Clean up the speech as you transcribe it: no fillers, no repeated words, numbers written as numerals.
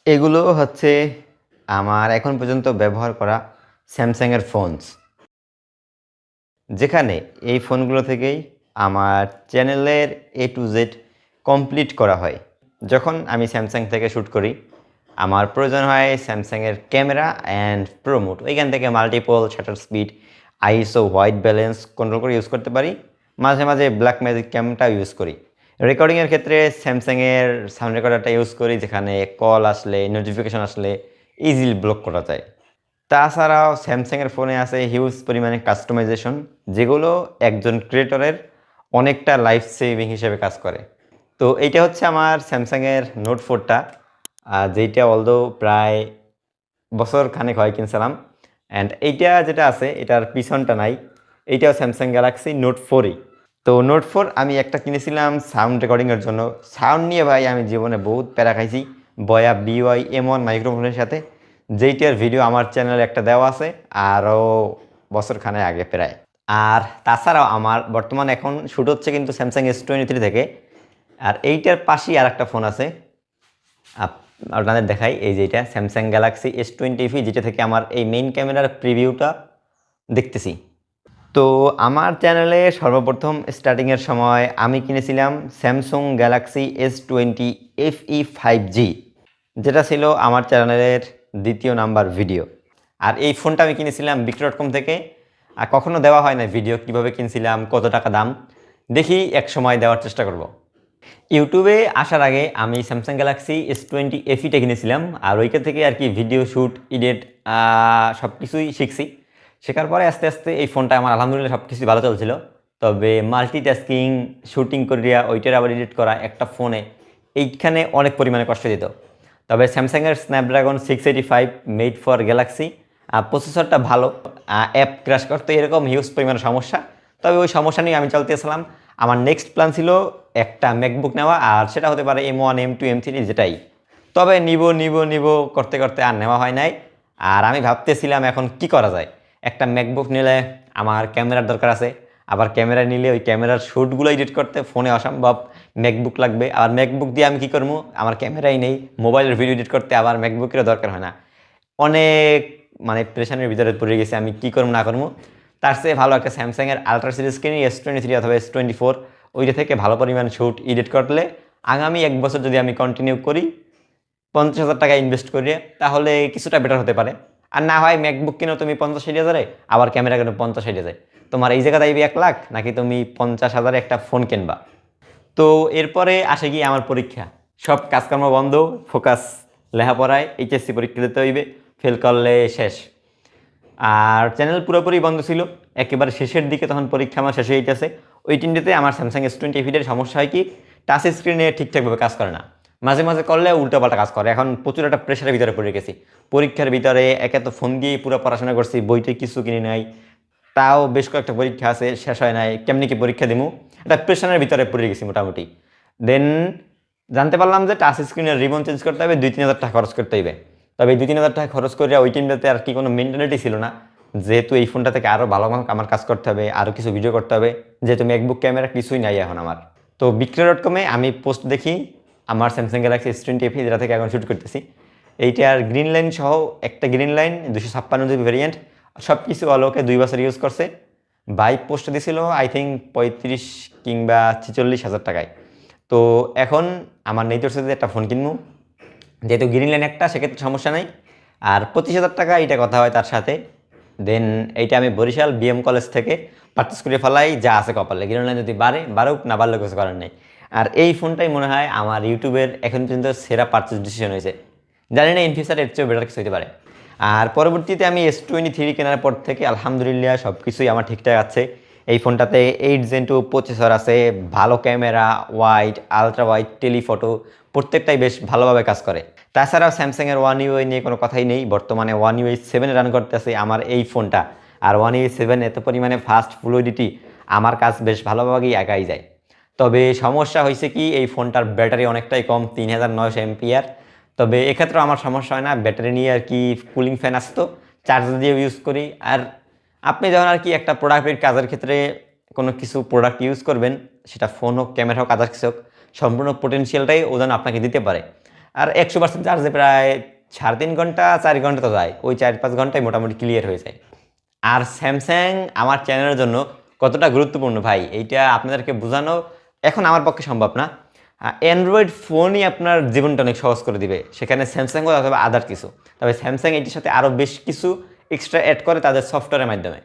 এগুলো হচ্ছে আমার এখন পর্যন্ত ব্যবহার করা স্যামসাংয়ের ফোনস। যেখানে এই ফোনগুলো থেকেই আমার চ্যানেলের A to Z কমপ্লিট করা হয়। যখন আমি স্যামসাং থেকে শ্যুট করি, আমার প্রয়োজন হয় স্যামসাংয়ের ক্যামেরা অ্যান্ড প্রো মোড। ওইখান থেকে multiple shutter speed, ISO, white balance control করে ইউজ করতে পারি। মাঝে মাঝে ব্ল্যাক ম্যাজিক ক্যামটাও ইউজ করি। রেকর্ডিংয়ের ক্ষেত্রে স্যামসাংয়ের সাউন্ড রেকর্ডারটা ইউজ করি, যেখানে কল আসলে, নোটিফিকেশন আসলে ইজিলি ব্লক করা যায়। তাছাড়াও স্যামসাংয়ের ফোনে আছে হিউজ পরিমাণে কাস্টমাইজেশন, যেগুলো একজন ক্রিয়েটরের অনেকটা লাইফ সেভিং হিসেবে কাজ করে। তো এইটা হচ্ছে আমার স্যামসাংয়ের নোট 4টা, যেইটা অলদো প্রায় বছর খানেক হয় কিনছিলাম। অ্যান্ড এইটা যেটা আছে এটার পিছনটা নাই, এইটাও স্যামসাং গ্যালাক্সি নোট 4ই। তো নোট 4 আমি একটা কিনেছিলাম সাউন্ড রেকর্ডিংয়ের জন্য। সাউন্ড নিয়ে ভাই আমি জীবনে বহুত প্যারা খাইছি বয়া BY-M1 মাইক্রোফোনের সাথে, যেইটার ভিডিও আমার চ্যানেলে একটা দেওয়া আছে আরও বছরখানে আগে প্রায়। আর তাছাড়াও আমার বর্তমানে এখন শ্যুট হচ্ছে কিন্তু স্যামসাং S23 থেকে। আর এইটার পাশেই আর একটা ফোন আছে, আপনাদের দেখাই। এই যে এটা স্যামসাং গ্যালাক্সি S20 যেটা থেকে আমার এই মেইন ক্যামেরার প্রিভিউটা দেখতেছি। তো আমার চ্যানেলে সর্বপ্রথম স্টার্টিংয়ের সময় আমি কিনেছিলাম Samsung Galaxy S20 FE 5G, যেটা ছিল আমার চ্যানেলের দ্বিতীয় নাম্বার ভিডিও। আর এই ফোনটা আমি কিনেছিলাম বিক্রয়.com থেকে। আর কখনো দেওয়া হয় না ভিডিও কীভাবে কিনছিলাম, কত টাকা দাম, দেখি এক সময় দেওয়ার চেষ্টা করব। ইউটিউবে আসার আগে আমি স্যামসাং গ্যালাক্সি S20 FEটা কিনেছিলাম, আর ওইখান থেকে আর কি ভিডিও শ্যুট, এডিট সব কিছুই শিখছি। শেখার পরে আস্তে আস্তে এই ফোনটা আমার আলহামদুলিল্লাহ সব কিছুই ভালো চলছিল। তবে মাল্টিটাস্কিং, শ্যুটিং করিয়া ওইটার আবার এডিট করা একটা ফোনে, এইখানে অনেক পরিমাণে কষ্ট দিত। তবে স্যামসাংয়ের স্ন্যাপড্রাগন 685 মেড ফর গ্যালাক্সি প্রসেসরটা ভালো, অ্যাপ ক্র্যাশ করতে এরকম হিউজ পরিমাণে সমস্যা। তবে ওই সমস্যা নিয়ে আমি চলতেছিলাম। আমার নেক্সট প্ল্যান ছিল একটা ম্যাকবুক নেওয়া, আর সেটা হতে পারে M1, M2, M3 যেটাই। তবে নিব নিব নিব করতে করতে আর নেওয়া হয় নাই। আর আমি ভাবতেছিলাম এখন কি করা যায়। একটা ম্যাকবুক নিলে আমার ক্যামেরার দরকার আছে, আবার ক্যামেরা নিলে ওই ক্যামেরার শ্যুটগুলো এডিট করতে ফোনে অসম্ভব, ম্যাকবুক লাগবে। আর ম্যাকবুক দিয়ে আমি কী করবো, আমার ক্যামেরাই নেই, মোবাইলের ভিডিও এডিট করতে আবার ম্যাকবুকেরও দরকার হয় না। অনেক প্রেশানের ভিতরে পড়ে গেছে, আমি কী করবো না করবো। তার চেয়ে ভালো একটা স্যামসাংয়ের আলট্রা সিরিজ কিনি, S23 অথবা S24, ওইটা থেকে ভালো পরিমাণ শ্যুট এডিট করলে আগামী 1 বছর যদি আমি কন্টিনিউ করি 50,000 টাকা ইনভেস্ট করিয়ে, তাহলে কিছুটা বেটার হতে পারে। আর না হয় ম্যাকবুক কিনো তুমি 50-60 হাজারে, আবার ক্যামেরা কিনো 50-60 হাজারে, তোমার এই জায়গাতে আইবি 1 লাখ, নাকি তুমি 50,000 একটা ফোন কিনবা। তো এরপরে আসে গিয়ে আমার পরীক্ষা, সব কাজকর্ম বন্ধ, ফোকাস লেখাপড়ায়। HSC পরীক্ষা দিতে হইবে, ফেল করলে শেষ। আর চ্যানেল পুরোপুরি বন্ধ ছিল একেবারে শেষের দিকে, তখন পরীক্ষা আমার শেষ হয়ে যেতেছে। ওই তিনটেতে আমার স্যামসাং S20 FEটার সমস্যা হয় কি, টাচ স্ক্রিনে ঠিকঠাকভাবে কাজ করে না, মাঝে মাঝে করলে উল্টোপাল্টা কাজ করে। এখন প্রচুর একটা প্রেশারের ভিতরে পড়ে গেছি। পরীক্ষার ভিতরে একে তো ফোন দিয়েই পুরো পড়াশোনা করছি, বইতে কিছু কিনে নাই, তাও বেশ কয়েকটা পরীক্ষা আছে, শেষ হয় নাই, কেমনি কি পরীক্ষা দিমু, একটা প্রেশারের ভিতরে পড়ে গেছি মোটামুটি। দেন জানতে পারলাম যে টাচ স্ক্রিনের রিবন চেঞ্জ করতে হবে, 2-3 হাজার টাকা খরচ করতে হবে। তবে এই 2-3 হাজার টাকা খরচ করে ওই টিমটাতে আর কি কোনো মেন্টালিটি ছিল না, যেহেতু এই ফোনটা থেকে আরও ভালো আমার কাজ করতে হবে, আরও কিছু ভিডিও করতে হবে, যেহেতু ম্যাকবুক ক্যামেরা কিছুই নাই এখন আমার। তো বিক্রয়.com-এ আমি পোস্ট দেখি আমার স্যামসাং গ্যালাক্সি S20 FE, যেটা থেকে এখন শ্যুট করতেছি, এইটার গ্রিন লাইন সহ একটা গ্রিন লাইন 256 ভ্যারিয়েন্ট, সব কিছু অলোকে 2 বছর ইউজ করছে। বাইক পোস্ট দিয়েছিল আই থিঙ্ক 35 কিংবা 46 হাজার টাকায়। তো এখন আমার নেই তোর সাথে একটা ফোন কিনবো, যেহেতু গ্রিন লাইন একটা, সেক্ষেত্রে সমস্যা নাই। আর 25,000 টাকা এটা কথা হয় তার সাথে। দেন এইটা আমি বরিশাল BM কলেজ থেকে পারচেস করে ফেলাই, যা আছে কপালে। গ্রিন লাইন যদি বাড়ুক, না বাড়লে কিছু করার নেই। আর এই ফোনটাই মনে হয় আমার ইউটিউবের এখন পর্যন্ত সেরা পারচেস ডিসিশন হয়েছে। জানি না ইন ফিউচার এর চেয়েও বেটার কিছু হতে পারে। আর পরবর্তীতে আমি S23 কেনার পর থেকে আলহামদুলিল্লাহ সব কিছুই আমার ঠিকঠাক আছে। এই ফোনটাতে 8 Gen 2 প্রসেসর আছে, ভালো camera, wide, ultra wide, telephoto প্রত্যেকটাই বেশ ভালোভাবে কাজ করে। তাছাড়াও স্যামসাংয়ের One UI নিয়ে কোনো কথাই নেই, বর্তমানে One UI 7 রান করতেছে আমার এই ফোনটা। আর One UI 7 এত পরিমাণে ফাস্ট ফ্লুইডিটি, আমার কাজ বেশ ভালোভাবেই একাই যায়। তবে সমস্যা হয়েছে কি, এই ফোনটার ব্যাটারি অনেকটাই কম, 3900 এমপিআর। তবে এক্ষেত্রেও আমার সমস্যা হয় না, ব্যাটারি নিয়ে আর কি কুলিং ফ্যান আসতো, চার্জার দিয়ে ইউজ করি। আর আপনি যখন আর কি একটা প্রোডাক্টের কাজের ক্ষেত্রে কোনো কিছু প্রোডাক্ট ইউজ করবেন, সেটা ফোন হোক, ক্যামেরা হোক, আদার কিছু হোক, সম্পূর্ণ পোটেনশিয়ালটাই ও যেন আপনাকে দিতে পারে। আর 100% চার্জে প্রায় 3.5 ঘন্টা 4 ঘন্টা তো যায়, ওই 4-5 ঘন্টায় মোটামুটি ক্লিয়ার হয়ে যায়। আর স্যামসাং আমার চ্যানেলের জন্য কতটা গুরুত্বপূর্ণ ভাই, এইটা আপনাদেরকে বোঝানো এখন আমার পক্ষে সম্ভব না। অ্যান্ড্রয়েড ফোনই আপনার জীবনটা অনেক সহজ করে দিবে, সেখানে স্যামসাং অথবা আদার কিছু। তবে স্যামসাং এটির সাথে আরও বেশ কিছু এক্সট্রা অ্যাড করে তাদের সফটওয়্যারের মাধ্যমে।